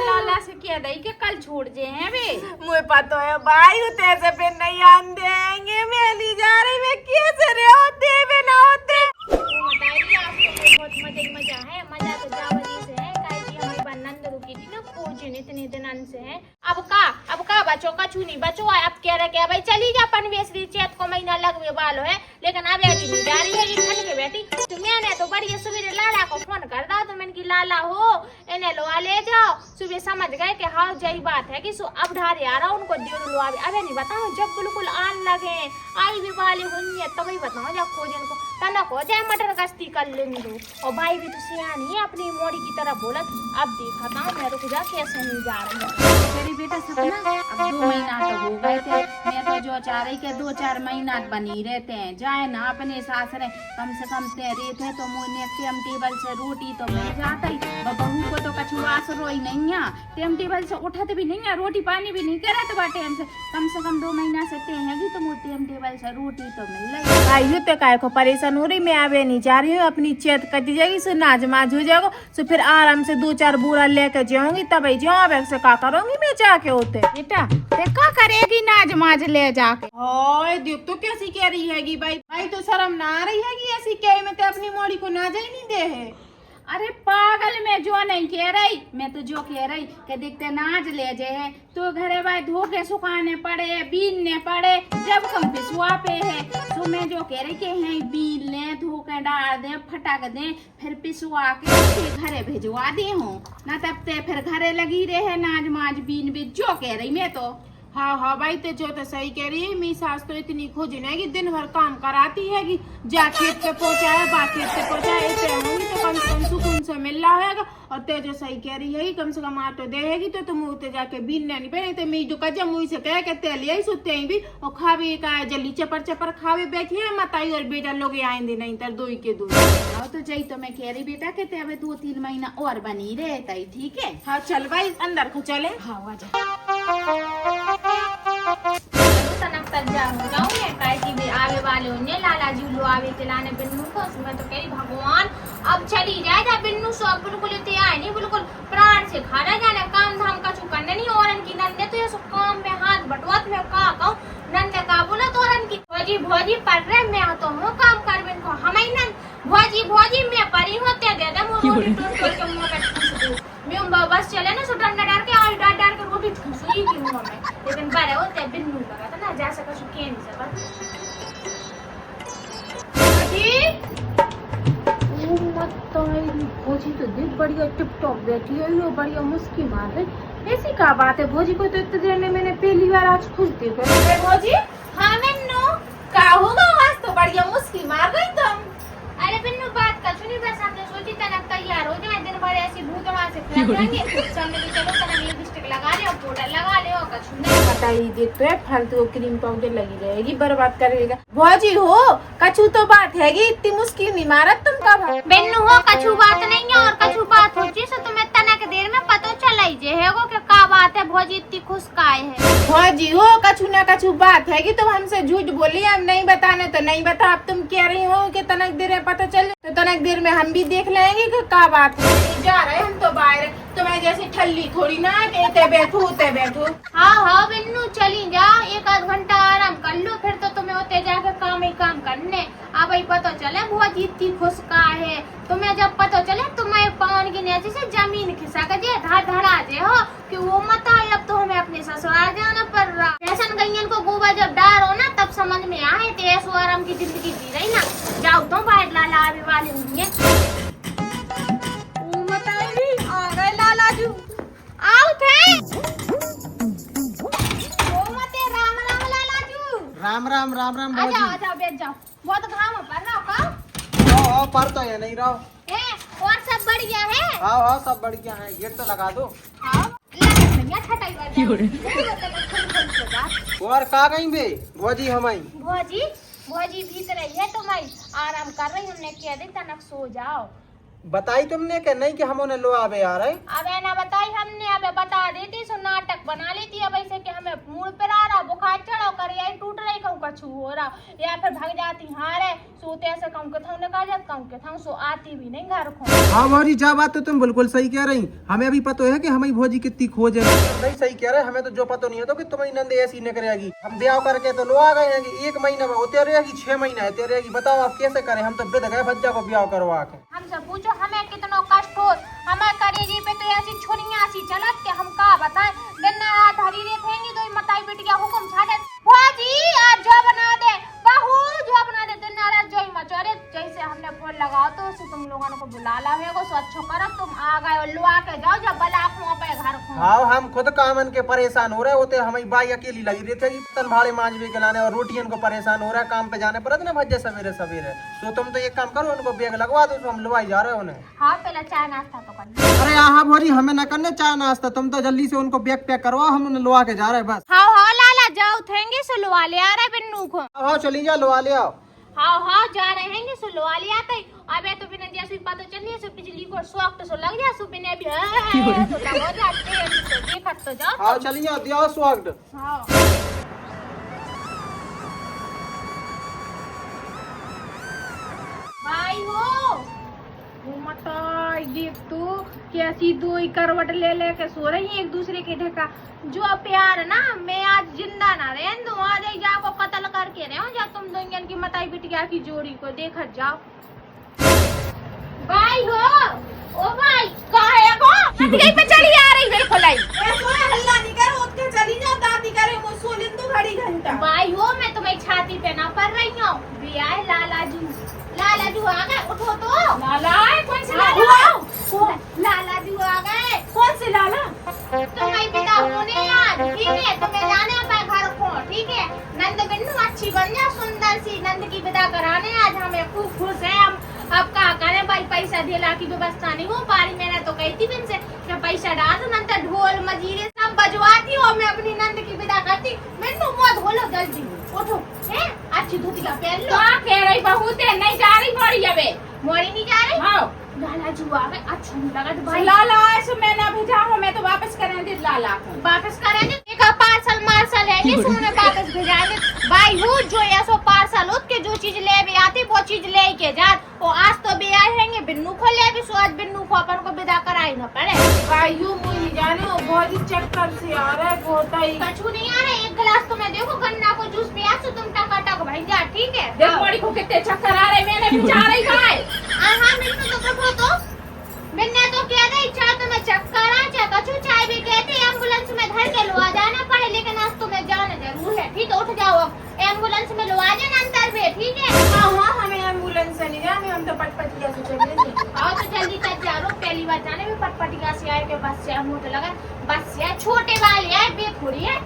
लाला से क्या दई के कल छोड़ जे हैं वे मुझे पता है भाई तेरे पे नहीं आन देंगे मैं नहीं जा रही मैं कैसे रे होते वे ना होते बताइए आपको बहुत मजा है मजा तो जावरी से है काहे कि हमारी बनंद रुकी थी ना पूजन इतने दिन से है अब का बच्चों का छूनी बच्चों अब कह रहे क्या भाई चली जा पनवेसरी चैत को महीना लगवे वालो है लेकिन अब अभी नहीं जा रही है ये ठंड के बेटी तो मैंने तो बड़ी सवेरे लाला को फोन कर दा तो मैंने की लाला हो इन्हें लो ले जाओ सुबह समझ गए कि हाँ यही बात है कि अब ढारे आ रहा उनको देर लो अबे नहीं बताओ जब बिल्कुल आन लगे आई भी वाली हुई तो वही बताओ जब खोजन को तनक हो जाए मटर गश्ती कर लेने दो और भाई भी तो सियानी है अपनी मोड़ी की तरह बोलत अब देखा था मैं रुक जा कैसे नहीं जा रही तेरी बेटा सपना अब 2 महीना तो हो गए थे मैं तो जो चाह रही के 2-4 महीना बनी रहते हैं जाए ना अपने सासरे कम से कम तेरे थे तो मुझे टेम टेबल से रोटी तो मिल जाता ही बहू को तो कछु आसरो ही नहीं है टेम टेबल से उठत भी नहीं है रोटी पानी भी नहीं करत बा टाइम से कम 2 महीना से तेगी तो मुझे टेम टेबल से रोटी तो मिल रही आई तो काय को परेशान हो रही मैं आवे नहीं जा रही हूँ अपनी चेत कट जाएगी सो नाज माज हो जाएगा सो फिर आराम से 2-4 बूरा लेकर जाऊंगी तब ही जाऊँ से का करूंगी मैं जाके होते बेटा ते का करेगी नाज माज ले जाके हाय देख तो कैसी कह रही हैगी भाई तो शर्म ना आ रही हैगी ऐसी कह में ते अपनी मोड़ी को नाज ही नहीं दे है अरे पागल मैं जो नहीं कह रही मैं तो जो कह रही कि देखते नाज ले जे है तो घरे भाई धोके सुखाने पड़े बीनने पड़े जब कम पिसुआ पे है तो मैं जो कह रही कि हैं बीन ले धोके डाल दे फटक दे फिर पिसुआ के घरे भेजवा दे हूँ ना तब ते फिर घरे लगी रहे नाज माज बीन भी जो कह रही मैं तो हाँ भाई तो जो तो सही कह रही है मेरी सास तो इतनी खोजन है कि दिन भर काम कराती है कि जा खेत पे पहुंचाए बा खेत पे पहुंचाए ऐसे होंगी तो कम से कम सुकून से मिल रहा है और ते जो सही कह रही है कम से कम आटो देगी तो तुम उते जाके बीनने नहीं पड़े तो मेरी जो कजा मुँह से कह के तेल यही सुते भी और खावे का जल्दी चपर खावे बैठी है माताई और बेटा लोग आएंगे नहीं तर दो के दो तो जई तो मैं कह रही बेटा के ते अब 2-3 महीना और बनी रहता ही ठीक है हाँ चल भाई अंदर को चले हाँ आजा तनक तक जाऊंगे काहे कि भी आवे वाले होंगे लाला जी लो आवे चलाने बिन्नू को मैं तो कह रही भगवान अब चली जाए जा बिन्नू सो अब बिल्कुल तैयार नहीं बिल्कुल प्राण से खाना जाने काम धाम का चुकने नहीं और इनकी नंदे तो ये सब काम में हाथ बटवत में का कहूं नंदे का बोला तो इनकी भोजी पढ़ रहे मैं तो हूं काम कर बिन को हम ही नंद भोजी मैं परी होते दे दे रोटी टूट के मुंह पे मैं बस चले ना सो डंडा डाल के और डाल के रोटी ठुसरी की मुंह में लेकिन बड़े होते बिन्नू लगा था ना जा सका सो के नहीं सका मत तो भोजी तो देख बढ़िया टिप टॉप बैठी है ये बढ़िया मुस्की मार रही ऐसी क्या बात है भोजी को तो इतने देर में मैंने पहली बार आज खुश देखा भोजी हाँ बिन्नू क्या होगा आज तो बढ़िया मुस्की मार गई तुम अरे बिन्नू बात का सुनी बस आपने सोची तनक तैयार हो जाए दिन भर ऐसी भूत वहां से फैल जाएंगे सामने तो चलो तनक लिपस्टिक लगा ले और पाउडर लगा ले और कुछ नहीं पता ही देख तो है फालतू क्रीम पाउडर लगी रहेगी बर्बाद करेगा भौजी हो कछु तो बात हैगी इतनी मुश्किल नहीं मारत तुम कब बिन्नू हो कछु बात नहीं है और कछु बात हो जी सो तुम्हें तनक देर में पता चला ही जे है वो क्या बात है भौजी इतनी खुश काहे है भौजी हो कछु ना कछु बात हैगी तुम हमसे झूठ बोली हम नहीं बताने तो नहीं बता अब तुम कह रही हो कि तनक देर में पता चल तो तनक देर में हम भी देख लेंगे कि क्या बात है जा रहे हम तो बाहर तुम्हें जैसी ठल्ली थोड़ी ना ते बैठो हाँ बिन्नू चली जा 1-8 घंटा आराम कर लो फिर तो तुम्हें होते जाकर काम ही काम करने अब ही पता चले भौजी इतनी खुश का है तुम्हें जब पता चले तुम्हें पान की नीचे से जमीन खिसक जे धड़ा जे हो कि वो मत अब तो हमें अपने ससुराल जाना पड़ रहा फैशन गईन को गोबर जब डार हो ना तब समझ में आए तेज आराम की जिंदगी जी रही ना जाओ तो बाहर लाला आने वाले होंगे आ गए लाला जी आओ थे राम राम भौजी आजा बैठ जाओ बहुत घाम पड़ रहा का आओ पर तो ये नहीं रहो और सब बढ़िया है आओ सब बढ़िया है गेट तो लगा दो और का गई बे भौजी हमारी भौजी भीतर रही है तुम आराम कर रही हमने कह दी तनक सो जाओ बताई तुमने कि नहीं कि हम उन्हें लो आवे आ रहे अबे ना बताई हमने अबे बता देती सो नाटक बना लेती अब ऐसे कि हमें मूड पर आ रहा बुखार चढ़ा कर यही टूट रही कहूँ कछु हो रहा या फिर भाग जाती हारे सोते ऐसे काम के थाऊ लगा जात काम के थाऊ सो आती भी नहीं घर को। हाँ भौजी जा बात तो तुम बिल्कुल सही कह रही। हमें अभी पता है कि हमारी भौजी कितनी खोज है। नहीं सही कह रहे, हमें तो जो पता नहीं है तो कि तुम्हारी नंद ऐसी नहीं करेगी। हम ब्याह करके तो लो आ गए हैं कि 1 महीना में होते रहेगी, 6 महीना होते रहेगी। बताओ आप कैसे करें? हम तो वृद्ध गए भज्जा को ब्याह करवा के। हमसे पूछो हमें कितना कष्ट हो, हमारे करेजी पे तो ऐसी छोरियां सी चलत के हम का बताएं। दिन रात हरी रे थेंगी तो मताई बिटिया हुकुम छाड़े भौजी आज जो बना दे, बहू जो बना दे, दिन रात जो ही मचोरे। जैसे हमने फोन लगाओ तो उसे तुम लोगों को बुला ला है स्वच्छ करो, तुम आ गए और लुआ के जाओ जब बला खुआ पे घर को। हाँ हम खुद कामन के परेशान हो रहे होते, हमारी बाई अकेली लगी रहती है तन भाड़े मांझवे के लाने और रोटियन को परेशान हो रहा है काम पे जाने पर ना भज्जे सवेरे सवेरे। तो तुम तो एक काम करो, उनको बैग लगवा दो तो हम लुआई जा रहे हो उन्हें। हाँ पहले चाय नाश्ता तो कर। अरे हाँ भौजी हमें न करने चाय नाश्ता, तुम तो जल्दी से उनको बैग पैक करवाओ, हम उन्हें लुआ के जा रहे हैं बस। हाँ हाँ लाला जाओ थेंगे सो लुआ ले आ रहे बिन्नू को। हाँ चली जा लुआ ले आओ। हाँ हाँ जा रहे हैं सो लुआ ले आते। अबे तो बिना जैसे पता चलिए सो बिजली को शौक तो सो लग जा सो बिना भी तो लग हो जाते तो देखत तो जाओ। हाँ चली जा दिया स्वागत। हाँ भाई हो मता देख तू कैसी दो ही करवट ले लेके सो रही है एक दूसरे के ढका। जो प्यार ना मैं आज जिंदा ना रहे दो आज जाओ कत्ल करके रहे हो जा तुम दोनों की मताई बिटिया की जोड़ी को देखत जाओ। भाई हो ओ भाई काहे को हथगई पे चली आ रही बिल्कुल आई। हल्ला नहीं करो, उठ के चली जाओ, दादी करे वो सोलिन तो घड़ी घंटा। भाई हो मैं तुम्हें छाती पे ना पड़ रही हूँ। बिया लालाजू लालाजू आ गए, उठो तो। लाला कौन से लाला लाला? लालाजू आ गए। कौन से लाला? तुम्हें पिता होने यार ठीक है, तुम्हें जाने अपने घर को ठीक है। नंद बिन्नू अच्छी बन जा, सुंदर सी नंद की विदा कराने आज हमें खूब खुश है। हम अब क्या करें भाई, पैसा दिला की व्यवस्था नहीं हो पा रही। मैंने तो कही थी बिन से मैं पैसा डाल दो नंद ढोल मजीरे सब बजवाती हो, मैं अपनी नंद की विदा करती। बिन्नू मत बोलो जल्दी उठो है, अच्छी धोतिया पहन लो। क्या कह रही बहू ते नहीं जा रही मोड़ी अबे? मोड़ी नहीं जा रही। हाँ लालाजू आ गए, अच्छा नहीं लगा तो भाई लाला ऐसे मैं ना भेजा हूँ, मैं तो वापस करने दे लाला को। वापस करेंगे एक पार्सल मार्सल है सुने वापस भेजाएंगे। भाई हो जो ऐसो पार्सल उठ के जो चीज ले भी आती वो चीज ले के जात। वो आज तो भी आएंगे बिन्नू को ले भी सो आज बिन्नू को अपन को विदा कराई न पड़े। भाई यू मुझे जाने वो बहुत ही चक्कर से आ रहा है, बहुत ही कछु नहीं आ रहा। एक गिलास तो मैं देखो गन्ना को जूस पिया तो तुम टकाटक भाई जा ठीक है। देख मोड़ी को कितने चक्कर आ रहे, मैंने भी जा रही भाई। हाँ बिन्नू तो कहो तो बिन्ने तो कह रही चाहे तुम्हें चक्कर आ चाहे कछु चाय भी कहते एम्बुलेंस में धर के लो आ जाना पड़े, लेकिन आज तुम्हें जाना जरूर है ठीक है। उठ जाओ अब एम्बुलेंस में लो आ जाना अंदर में ठीक है। हाँ हाँ हमें एम्बुलेंस से नहीं जाने, हम तो पटपटिया से चलेंगे। आओ तो जल्दी कर जा रो, पहली बार जाने में पटपटिया से आए के बस से मुझे लगा बस से छोटे वाले है बेखुरी है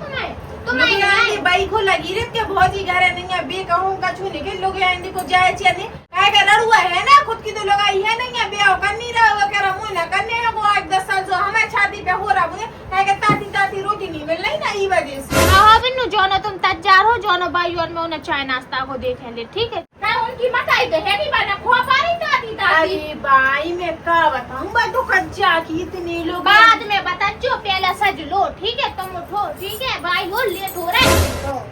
तुम्हें बाई को लगी रे के बहुत ही घर नहीं है बे कहूं कछु नहीं के लोग आंटी को जाए चाहिए काहे का लड़ुआ है ना, खुद की तो लगाई है नहीं है ब्याह कर नहीं रहा वो कह रहा मुंह ना करने है वो 8-10 साल जो हमारे शादी पे हो रहा मुझे काहे का ताती ताती रोटी नहीं मिल रही ना ई वजह से। हां बिन्नू जानो तुम तैयार हो जानो भाई और मैं उन्हें चाय नाश्ता को देख ले ठीक है। मैं उनकी मत आई तो है नहीं बना खो पारी दादी दादी। अरे भाई मैं क्या बताऊं बा तो कच्चा की इतने लोग बाद में बता जो पहले सज लो ठीक है। तुम उठो ठीक है, भाई हो लेट हो रहा है।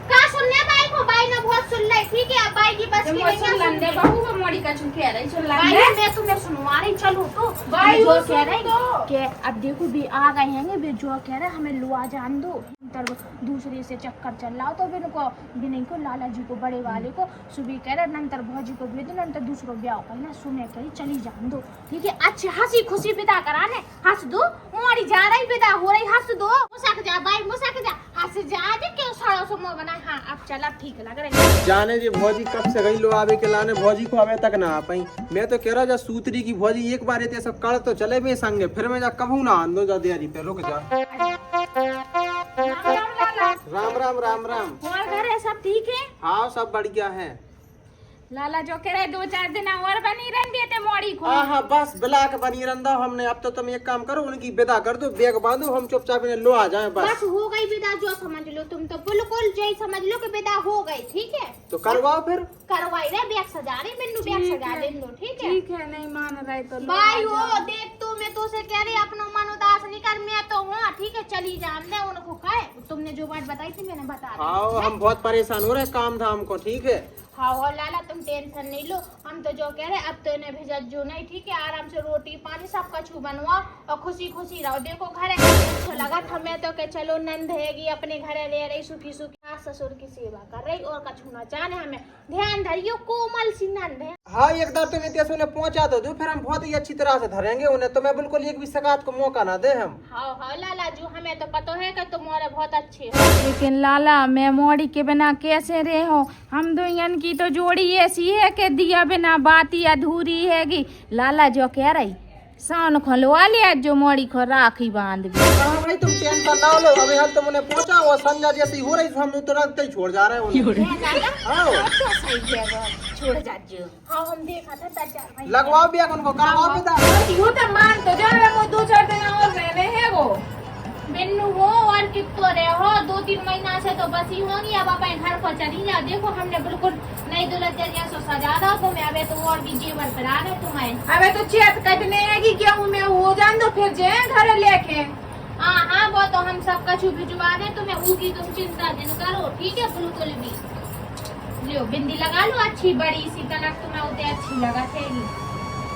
का सुनने भाई को भाई ने बहुत सुन ले ठीक है। अब भाई की बस की नहीं सुन लंदे सुन बहू वो मोड़ी का चुन कह रही सुन भाई लंदे। मैं तुम्हें सुनवा रही चलो तो भाई जो वो कह रही सुन कि अब देखो भी आ गए हैं भी जो कह रहे हमें लुआ जान दो तर दूसरे से चक्कर चल रहा हो तो बिन को बिन को लाला जी को बड़े वाले को सुबह कह रहे नंतर भौजी को भेज दो नंतर दूसरो ब्याह करना सुने कही चली जान दो ठीक है। अच्छी हंसी खुशी विदा कराने हंस दो मोड़ी जा रही विदा हो रही हंस दो मुसक जा भाई मुसक जा हंस जा जे क्यों सड़ो सो मुंह बना। हाँ अब चला ठीक लग रहा है जाने जी भौजी कब से गई लो आवे के लाने, भौजी को अबे तक ना आ पाई। मैं तो कह रहा जा सूत्री की भौजी एक बार ये सब कर तो चले मैं संगे फिर मैं जा कबू ना आंदो जा दियारी पे रुक जा। राम राम राम राम। और घर है सब ठीक है? हाँ सब बढ़िया है। लाला जो कह रहे 2-4 दिन और बनी रहेंगे ते मोड़ी को। हाँ बस बिलाक बनी रंदा हमने। अब तो तुम एक काम करो उनकी विदा कर दो, बैग बांधो, हम चुपचाप इन्हें लो आ जाए बस। बस हो गई विदा जो समझ लो तुम तो बिल्कुल जो समझ लो कि विदा हो गई ठीक है। तो करवाओ फिर। करवाई रे बैग सजा रही बिन्नू बैग सजा ले लो ठीक है। ठीक है नहीं मान रहे तो भाई हो देख तू मैं तो से कह रही अपना मन उदास नहीं कर घर में तो हुआ ठीक है, चली जा, हमने उनको खाए, तुमने जो बात बताई थी मैंने बता दी। हाँ हम बहुत परेशान हो रहे काम धाम को, ठीक है। हाँ लाला तुम टेंशन नहीं लो, हम तो जो कह रहे अब तो इन्हें भेजा जो नहीं, ठीक है, आराम से रोटी पानी सब कछु बनवाओ और खुशी खुशी रहो। देखो घर अच्छा लगा हमें तो के चलो नंद हैगी अपने घर ले रही सुखी सुखी, सास ससुर की सेवा कर रही और कछु ना जाने, हमें ध्यान धरियो कोमल सी नंद है। हाँ एक बार तुम इतिहास उन्हें पहुंचा दो फिर हम बहुत ही अच्छी तरह से धरेंगे उन्हें, तो मैं बिल्कुल एक भी शिकायत को मौका ना दे हम। हाँ लाला जो हमें तो पता है कि तुम्हारे बहुत अच्छे हो। लेकिन लाला मैं मोड़ी के बिना कैसे रहे हो, हम दोनों की तो जोड़ी ऐसी है कि दिया बिना बात ही अधूरी हैगी। लाला जो कह रही सान खोलवा लिया जो मोड़ी को राखी बांध भी। हाँ भाई तुम टेंशन ना लो, अभी हाल तुम उन्हें पहुंचा और संजा जैसी हो रही हम तुरंत ही छोड़ जा रहे हैं उन्हें। हाँ छोड़ जाजो। हाँ हम देखा था चाचा भाई। लगवाओ भी उनको, करवाओ भी था। वो तो मान तो जा रहे वो 2-4 दिन और रहने हैं वो बिन्नू हो और कितो रहे हो, 2-3 महीना से तो बसी होंगी, अब अपने घर को चली जाओ। देखो हमने बिल्कुल नई दुल्हन जैसा सजा दो तुम्हें, अबे तो और भी जेवर करा रहे तुम्हें। अबे तो चेत कटने आएगी क्या मैं हो जान दो फिर जे घर लेके। हाँ वो तो हम सब कछु भिजवा दे तुम्हें, ऊकी तुम चिंता दिन करो, ठीक है। बिल्कुल भी लो बिंदी लगा लो अच्छी बड़ी सी, कनक तुम्हें उतने अच्छी लगा थेगी।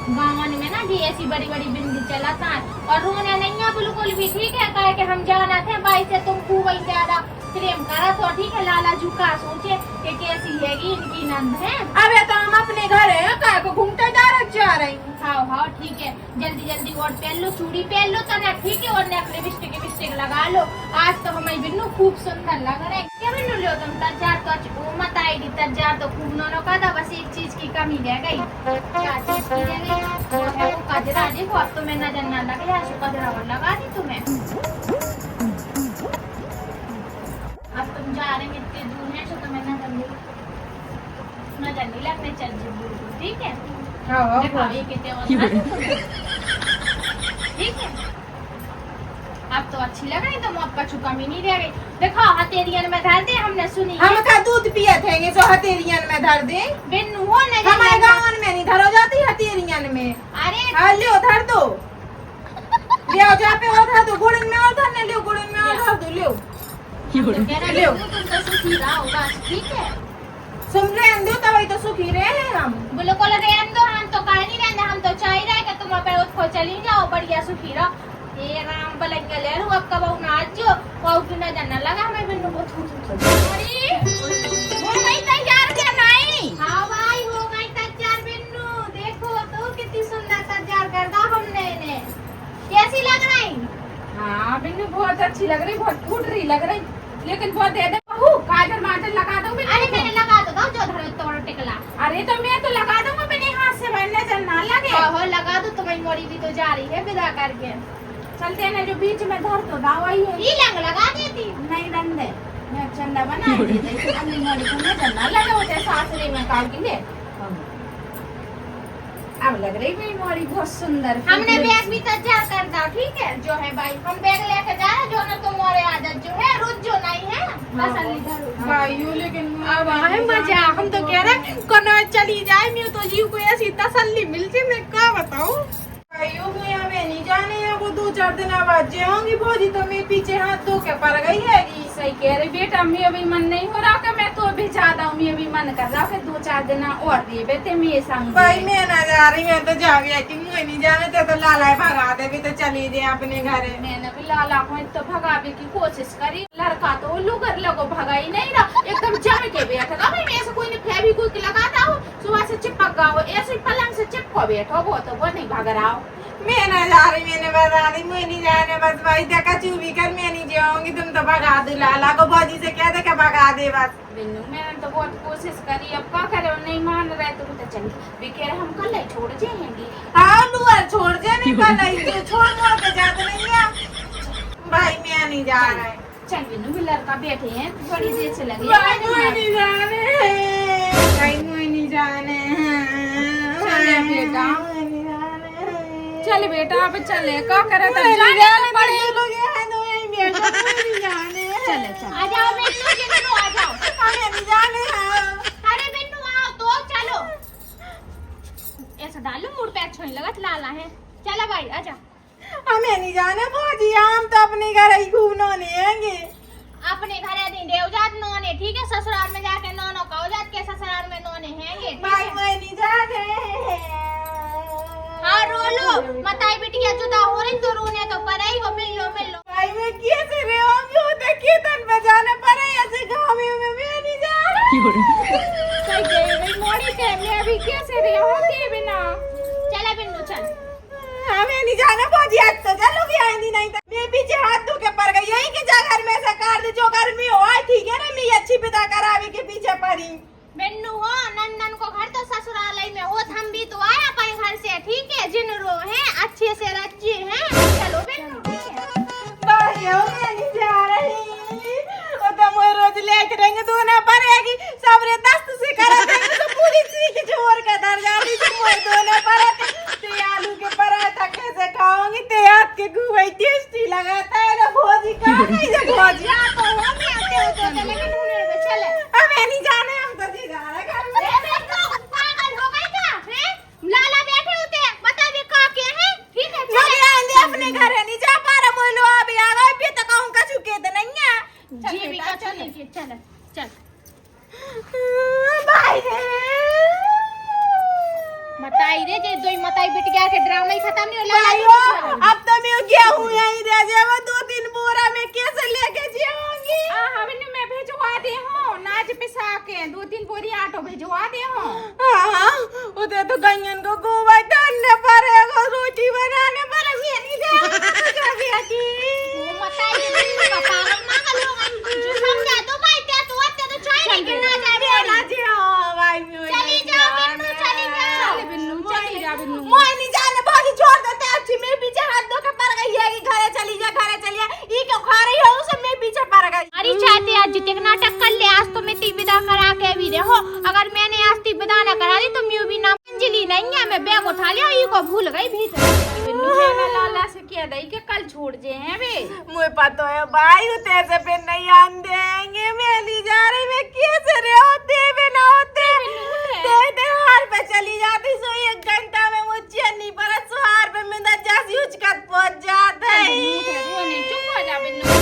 गाँव में ना जी ऐसी बड़ी बड़ी बिंदी चलाता है, और रोने नहीं है बिल्कुल भी, ठीक है। कहे कि हम जाना थे भाई से, तुम खूब ही ज्यादा प्रेम करा तो ठीक है। लाला झुका सोचे कि कैसी हैगी इनकी नंद है। अबे तो हम अपने घर है काय को घूमते जा रही। हाँ ठीक है, जल्दी जल्दी और पहन लो, चूड़ी पहन लो तना, ठीक है, और नेक लिपस्टिक लगा लो। आज तो हमारी बिन्नू खूब सुंदर लग रहे। क्या बिन्नू लो तुम तजार तो मत आएगी, तजार तो खूब नोनो का था, बस एक चीज की कमी रह गई। क्या चीज की रह गई? वो है वो कजरा। देखो अब तुम्हें नजर न लगे, ऐसे कजरा और लगा दी तुम्हें। अब तुम जा रहे इतने दूर है तो तुम्हें नजर नहीं लगने चल जी, ठीक है। देखो एक इतने और ठीक है। अब तो अच्छी लग रही, तो मौत का कमी नहीं रह गई। देखो हथेरियन में धर दे, हमने सुनी है। हम का दूध पिए थे सो हथेरियन में धर दे। बिन्नू हो न हमारे गाँव में नहीं धरो जाती हथेरियन में। अरे हाँ लियो धर दो, लियो जहाँ पे और धर दो, गुड़न में और धरने लियो, गुड़न में और धर दो लियो। लियो तुम तो सुखी रहो बस, ठीक है। सुन रहे दो तभी तो सुखी रहे हैं हम। बिल्कुल रहने दो, हम तो कह नहीं रहने, हम तो चाह रहे कि तुम अपने उसको चली जाओ, बढ़िया सुखी रहो। ये राम बलंगा ले रू, अब कब नाच जो वो की नजर न लगा हमें बिन्नू को। अरे हो गई तैयार क्या नहीं? हाँ भाई हो गई तैयार बिन्नू, देखो तो कितनी सुंदर तैयार कर दा हमने इन्हें। कैसी लग रही? हाँ बिन्नू बहुत अच्छी लग रही, बहुत फूटरी लग रही, लेकिन बहुत दे दे बहू, काजल माजल लगा दो। अरे मैंने लगा दो जो धरो तोड़ टिकला। अरे तो मैं तो लगा दूंगा, मेरे हाथ से बनने जल ना लगे। हो लगा दो, तुम्हारी मोड़ी भी तो जा रही है विदा करके। चलते ना जो बीच में धर तो दवाई है, ये लंग लगा देती। नहीं डंडे मैं चंदा बना देती, अपनी मोड़ी को नजर ना लगे, होते सासरे में काल की ले। अब लग रही मेरी मोड़ी बहुत सुंदर। हमने बैग भी तैयार कर दा, ठीक है। जो है भाई हम बैग लेके जा रहे, जो ना तुम्हारे आदत जो है रोज जो नहीं है तसल्ली धरो भाइयों लेकिन अब आए मजा। हम तो कह रहे कना चली जाए, मैं तो जीव को ऐसी तसल्ली मिलती, मैं क्या बताऊं। भाइयों को यहाँ में नहीं जाने हैं, वो 2-4 दिन बाद होंगी भौजी, तो मैं पीछे हाथ धो के पड़ गई है। सही कह रही बेटा, मैं अभी मन नहीं हो रहा कि मैं तो अभी ज्यादा हूँ, मैं अभी मन कर रहा फिर 2-4 दिन और दिए बेटे मैं संग। भाई मैं ना जा रही, मैं तो जा भी आई, मुझे नहीं जाने तो लाला भगा दे भी, तो चली जाए अपने घर। मैंने भी लाला को तो भगाने की कोशिश करी, लड़का तो उल्लू कर लगो भगा ही नहीं रहा, एकदम जम के बैठा था। भाई मैं ऐसे कोई फेविक्विक लगाता हूँ, सुबह से चिपक गया हो, ऐसे पलंग से चिपको बैठो, वो तो वो नहीं भग रहा हो। मैं ना जा रही, मैंने बता दी मुझे नहीं जाने, बस भाई देखा चूबी कर, मैं नहीं जाऊंगी, तुम तो भगा दो लाला को, भौजी से कह दे भगा दे बस। बिन्नू मैंने तो बहुत कोशिश करी, अब क्या करे, नहीं मान रहे तो चली भी कह रहे हम कल ही छोड़ जाएंगे। हाँ लुआ छोड़ जाने कल ही, तो छोड़ मोड़ के जाते नहीं है भाई, मैं नहीं जा रहा है। चल बिन्नू भी लड़का बैठे हैं, थोड़ी देर से लगी भाई मुझे नहीं जाने, भाई मुझे नहीं जाने, चले बेटा, नहीं जाने, चल बेटा अब चले, क्या करे तो मुझे जाने जाने तो पड़े। लोग हैं, मुझे नहीं जाने, चले चल आ जाओ बिन्नू, आ जाओ। हमें नहीं जाने। अरे बिन्नू आओ तो चलो, ऐसा डालो मूड पे अच्छा नहीं लगा, लाला है। चला भाई आजा। हमें नहीं जाने भौजी, हम तो अपने घर ही घूमने आएंगे। अपने घर नहीं देवजात नौने, ठीक है, ससुराल में जाके नौनो का हो जात के ससुराल में नौने हैंगे। भाई मैं नहीं जाने। हाँ रो लो, मताई बिटिया जुदा हो रही तो रोने तो पर ही हो, मिल लो मिल लो। भाई मैं कैसे रहूंगी, उधर कीर्तन पे जाने पर ऐसे गाँव में मैं नहीं जा सही कह रही मोड़ी के, मैं अभी कैसे रहूंगी बिना। चला बिन्नू चल। हमें नहीं जाना भौजी, आज तो चलोगी, आएंगी नहीं तो मैं पीछे हाथ धो के पड़ गई यही के जा घर में से काट दे, जो घर में हो ठीक है ना, मैं अच्छी विदा करावे के पीछे पड़ी। बिन्नू हो नंदन को घर तो ससुरालय में हो, हम भी तो आया अपने घर से, ठीक है, जिन रो हैं अच्छे से रच्चे हैं। चलो बिन्नू ठीक है। भाई हो मैं नहीं जा रही, वो तो मैं रोज लेके रहेंगे दोना पड़ेगी, सबरे दस्त से करा देंगे तो पूरी सीख छोड़ के दर जाती तो मैं दोना पड़े ते आलू के पराठा कैसे खाऊंगी, ते हाथ के गुवाई टेस्टी लगाता है ना भौजी का नहीं जा भौजी। या तो हम आते हो तो लेकिन ढूंढने पे चले। हमें नहीं जाने, हम तो जी जा रहे घर में। ए बिन्नू पागल हो गई क्या हैं? लाला बैठे होते हैं, बता दे का के हैं, ठीक है मैं चले। आंधी अपने घर नहीं जा पा रहा, मोलो अभी आ गए भी तो कहूं का चुके तो नहीं है। जी भी का चले फिर चल चल। भाई रे मताई रे जे दोई मताई बिटिया के ड्रामा ही खत्म नहीं हो लाला भाई हो, अब तो मैं गेहूं यहीं रह जाए, 2-3 बोरा में कैसे लेके जाऊंगी। हमने मैं भेजवा दे हूँ नाच पिसा के 2-3 बोरी आटो भेजवा दे हूँ। हाँ उधर तो गंगन को गोबर डालने पड़ेगा, रोटी बनाने पड़ेगी, नहीं जाएगी। वो मताई रे बिन्नू का पागल ना कर लो, जो समझा तो भाई ते तो चाय नहीं गिरना जाए जी हाँ भाई चली जा बिन्नू चली जा। चल बिन्नू चली जा बिन्नू। मैं नहीं जाने भाजी, छोड़ देते अच्छी, मैं पीछे हाथ धो के पड़ गई है कि घरे चली जा ये क्यों खा रही है उसे, मैं पीछे पड़ गई। अरे चाहते आज जितने नाटक कर ले, आज तो मैं ती विदा करा के भी रहो, अगर मैंने आज ती विदा ना करा दी तो म्यू भी ना अंजलि नहीं है, मैं बैग उठा लिया ये को भूल गई भीतर। बिन्नू है ना लाला से कह दई के कल छोड़ जे हैं वे। मुझे पता है भाई तेरे से फिर नहीं आन देंगे, मैं नहीं जा रही, मैं कैसे रे होते बिना होते दे हार पे चली जाती, सो 1 घंटा में मुझे नहीं पड़ा, सुहार पे मैं जैसी उचकत पहुंच जाता है। चुप हो जा बिन्नू।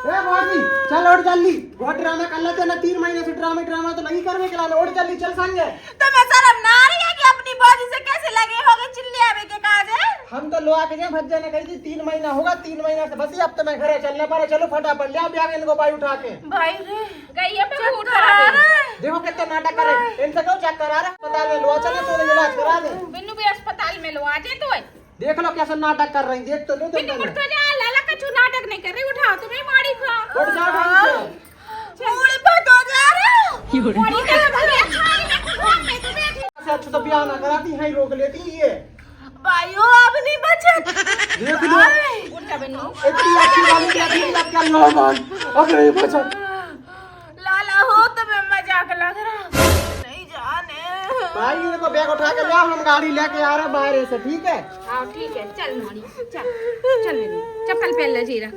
ए भौजी चल उठ जल्दी, बहुत ड्रामा कर लेते ना, 3 महीने से ड्रामा तो लगी करने के लाने, उठ जल्दी चल संगे। तो मैं शर्म ना आ रही है कि अपनी बॉडी से कैसे लगे होगे चिल्ली आवे के काज है। हम तो लोआ के जाए भज्जा ने कही थी 3 महीना होगा, 3 महीना से बस अब तो मैं घरे चलने पड़े, चलो फटाफट ले आ इनको बाई उठा के। भाई रे गई अब चक्कर उठा आ दे। रहा है। देखो कितना नाटक करे, इनसे क्यों चक्कर आ रहा है, अस्पताल में लोआ चले तो इलाज करा दे। बिन्नू भी अस्पताल में लो आ जे तो देख लो कैसे नाटक कर रही, देख तो लो बिन्नू तुम। उठ तो जा, लाला कछु नाटक नहीं कर रही, उठाओ तुम्हें मारी खा। उठ जाओ ढंग से। मूड पर हो जा रहा है। मारी का छाई में घूम में तो देख। ऐसे अच्छा तो ब्याह ना कराती, यहीं रोक लेती ये। भाइयों अब नहीं बचत। देख लो उठ जा बिन्नू। इतनी अच्छी वाली क्या थी, अब क्या लो मान अब नहीं बचत। लाला हो तो मैं मजाक लग रहा, नहीं जाने। भाई इनको बैग उठा के लाओ, हम गाड़ी लेके आ रहे हैं बाहर से, ठीक है। आओ ठीक है, चल मोड़ी चल चल बिन्नू, चप्पल पहन ले जी रख।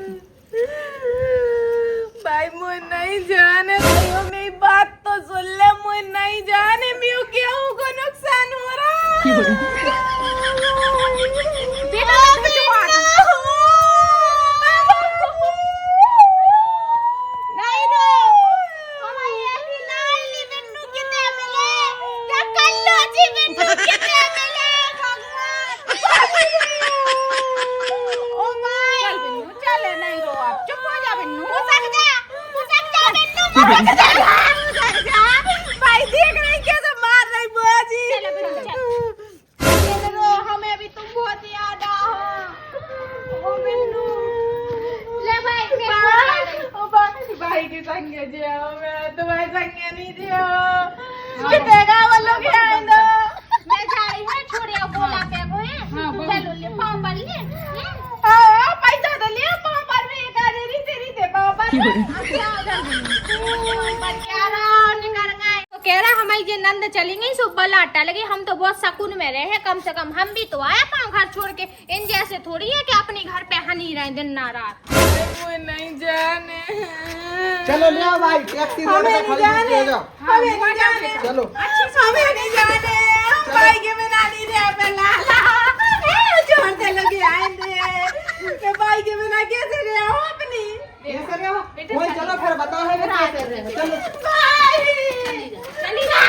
भाई मुझे नहीं जाने, भाइयों मेरी बात तो सुन ले, मुझे नहीं जाने, म्यू गेहूं को नुकसान हो रहा है। नहीं रो हमारी ऐसी लाडली बिन्नू कितने मिले, क्या कल्लो जी बिन्नू कितने मिले भगवान। ओ माय चल बिन्नू चल, नहीं रो आप, चुप हो जा बिन्नू। मुसक जा बिन्नू, मुसक जा। भाई देख रही कैसे मार रही बुआजी। चल बिन्नू चल। ये रो हमें भी तुम बहुत याद आओ। ओ बिन्नू ले भाई ओ भाई के संगे जाओ, मैं तुम्हारे संगे नहीं जाओ। कितेगा वो लोग यहाँ दो। मैं जा रही हूँ, छोड़िया बोला पे वो है। हाँ, बोल। चलो ले पाँव पर ले। हाँ पैसा तो लिया, पाँव पर में एक आधे रीते पाँव पर में। पर क्या रहा निकल गए। तो कह रहा हमारी जे नंद चलेंगे सो बलाटा लगे, हम तो बहुत सुकून में रहे, कम से कम हम भी तो आए पाँव घर छोड़ के, इन जैसे थोड़ी है कि अपने घर पे हनी रहे दिन ना रात। मुझे नहीं जाने। चलो ले आओ भाई, टैक्सी रोड पे खड़ी है, जाओ हमें नहीं जाने। चलो। हमें नहीं जाने, हम भाई के बिना नहीं रह पे लाला। घर से लगे आएंगे के भाई के बिना कैसे रहे हो अपनी कैसे रहे हो? वही चलो फिर बताओ है कैसे रहे हो? चलो चली जा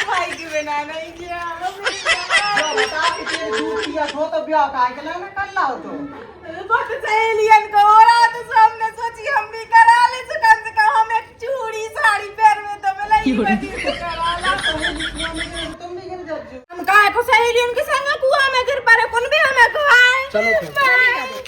भाई के बिना नहीं किया जो बता कि तेरे दूध पिया हो तो ब्याह का है ना कर ला हो तो बस सहेलियन को हो रहा तो हमने सोची हम भी करा ले तो कम से कम हम एक चूड़ी साड़ी पैर में तो मिला ही बड़ी से करा ला तुम भी गिर जाओ हम काहे को सहेलियन के संग कुआं में गिर पड़े कौन भी हमें कुआं चलो फिर। बाय।